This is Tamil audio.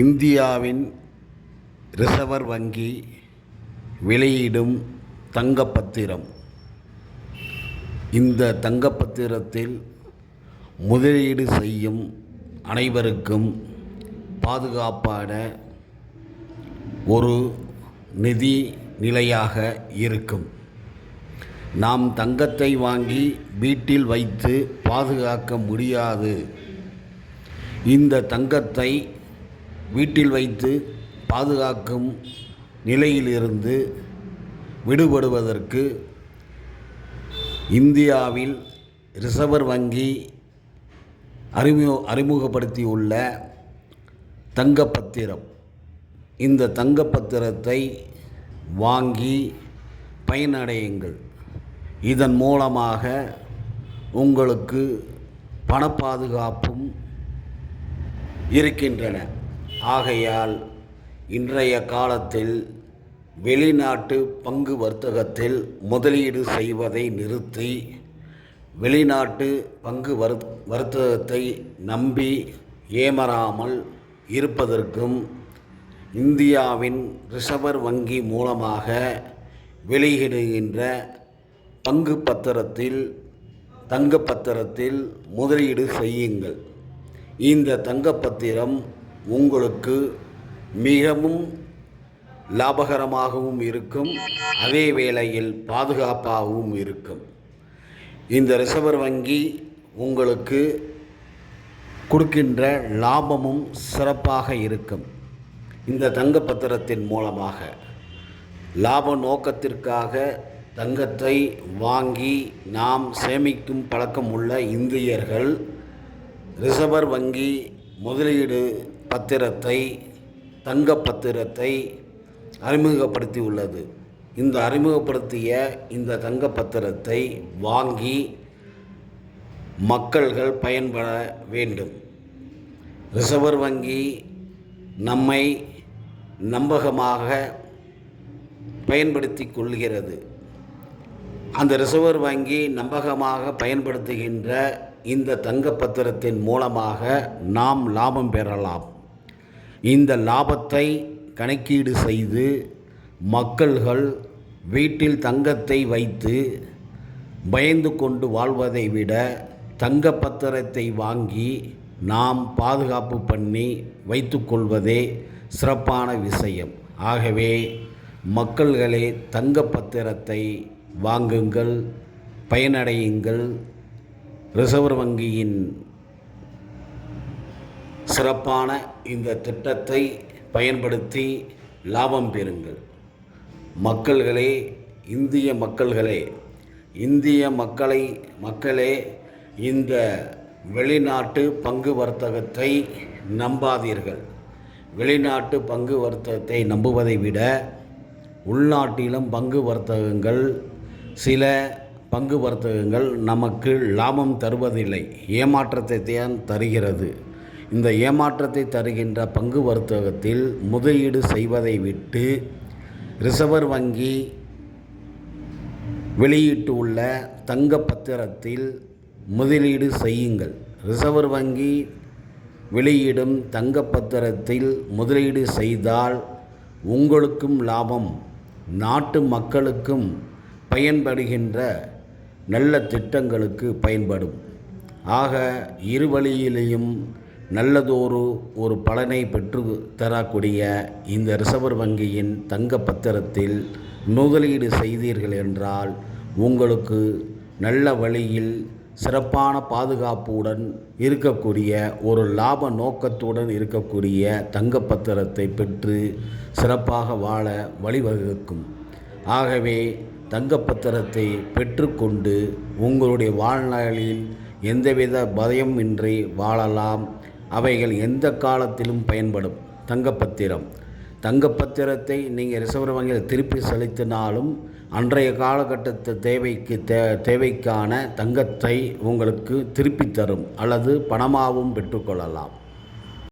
இந்தியாவின் ரிசர்வ் வங்கி வெளியிடும் தங்கப்பத்திரம். இந்த தங்கப்பத்திரத்தில் முதலீடு செய்யும் அனைவருக்கும் பாதுகாப்பான ஒரு நிதி நிலையாக இருக்கும். நாம் தங்கத்தை வாங்கி வீட்டில் வைத்து பாதுகாக்க முடியாது. இந்த தங்கத்தை வீட்டில் வைத்து பாதுகாக்கும் நிலையிலிருந்து விடுபடுவதற்கு இந்தியாவில் ரிசர்வ் வங்கி அறிமுகப்படுத்தியுள்ள தங்கப்பத்திரம். இந்த தங்கப்பத்திரத்தை வாங்கி பயனடையுங்கள். இதன் மூலமாக உங்களுக்கு பண பாதுகாப்பும் இருக்கின்றன. ஆகையால் இன்றைய காலத்தில் வெளிநாட்டு பங்கு வர்த்தகத்தில் முதலீடு செய்வதை நிறுத்தி வெளிநாட்டு பங்கு வர்த்தகத்தை நம்பி ஏமாறாமல் இருப்பதற்கும் இந்தியாவின் ரிசர்வ் வங்கி மூலமாக வெளியிடுகின்ற பங்கு பத்திரத்தில் தங்கப்பத்திரத்தில் முதலீடு செய்யுங்கள். இந்த தங்கப்பத்திரம் உங்களுக்கு மிகவும் லாபகரமாகவும் இருக்கும், அதே வேளையில் பாதுகாப்பாகவும் இருக்கும். இந்த ரிசர்வ் வங்கி உங்களுக்கு கொடுக்கின்ற லாபமும் சிறப்பாக இருக்கும். இந்த தங்கப்பத்திரத்தின் மூலமாக லாப நோக்கத்திற்காக தங்கத்தை வாங்கி நாம் சேமிக்கும் பழக்கம் உள்ள இந்தியர்கள் ரிசர்வ் வங்கி முதலீடு பத்திரத்தை தங்கப்பத்திரத்தை அறிமுகப்படுத்தியுள்ளது. இந்த அறிமுகப்படுத்திய இந்த தங்கப்பத்திரத்தை வாங்கி மக்கள்கள் பயன்பெற வேண்டும். ரிசர்வ் வங்கி நம்மை நம்பகமாக பயன்படுத்தி கொள்கிறது. அந்த ரிசர்வ் வங்கி நம்பகமாக பயன்படுத்துகின்ற இந்த தங்கப்பத்திரத்தின் மூலமாக நாம் லாபம் பெறலாம். இந்த லாபத்தை கணக்கீடு செய்து மக்கள்கள் வீட்டில் தங்கத்தை வைத்து பயந்து கொண்டு வாழ்வதை விட தங்கப்பத்திரத்தை வாங்கி நாம் பாதுகாப்பு பண்ணி வைத்து கொள்வதே சிறப்பான விஷயம். ஆகவே மக்கள்களே தங்கப்பத்திரத்தை வாங்குங்கள், பயனடையுங்கள். ரிசர்வ் வங்கியின் சிறப்பான இந்த திட்டத்தை பயன்படுத்தி லாபம் பெறுங்கள். மக்களே, இந்திய மக்களே இந்த வெளிநாட்டு பங்கு வர்த்தகத்தை நம்பாதீர்கள். வெளிநாட்டு பங்கு வர்த்தகத்தை நம்புவதை விட உள்நாட்டிலும் சில பங்கு வர்த்தகங்கள் நமக்கு லாபம் தருவதில்லை, ஏமாற்றத்தை தான் தருகிறது. இந்த ஏமாற்றத்தை தருகின்ற பங்கு வர்த்தகத்தில் முதலீடு செய்வதை விட்டு ரிசர்வ் வங்கி வெளியிட்டுள்ள தங்கப்பத்திரத்தில் முதலீடு செய்யுங்கள். ரிசர்வ் வங்கி வெளியிடும் தங்கப்பத்திரத்தில் முதலீடு செய்தால் உங்களுக்கும் லாபம், நாட்டு மக்களுக்கும் பயன்படுகின்ற நல்ல திட்டங்களுக்கு பயன்படும். ஆக இரு வழியிலேயும் நல்லதொரு பலனை பெற்று தரக்கூடிய இந்த ரிசர்வ் வங்கியின் தங்கப்பத்திரத்தில் முதலீடு செய்தீர்கள் என்றால் உங்களுக்கு நல்ல வழியில் சிறப்பான பாதுகாப்புடன் இருக்கக்கூடிய ஒரு லாப நோக்கத்துடன் இருக்கக்கூடிய தங்கப்பத்திரத்தை பெற்று சிறப்பாக வாழ வழிவகுக்கும். ஆகவே தங்கப்பத்திரத்தை பெற்றுக்கொண்டு உங்களுடைய வாழ்நாளில் எந்தவித பயம் இன்றி வாழலாம். அவைகள் எந்த காலத்திலும் பயன்படும். தங்கப்பத்திரத்தை நீங்கள் ரிசர்வ் வங்கியில் திருப்பி செலுத்தினாலும் அன்றைய காலகட்டத்து தேவைக்கான தங்கத்தை உங்களுக்கு திருப்பி தரும் அல்லது பணமாகவும் பெற்றுக்கொள்ளலாம்.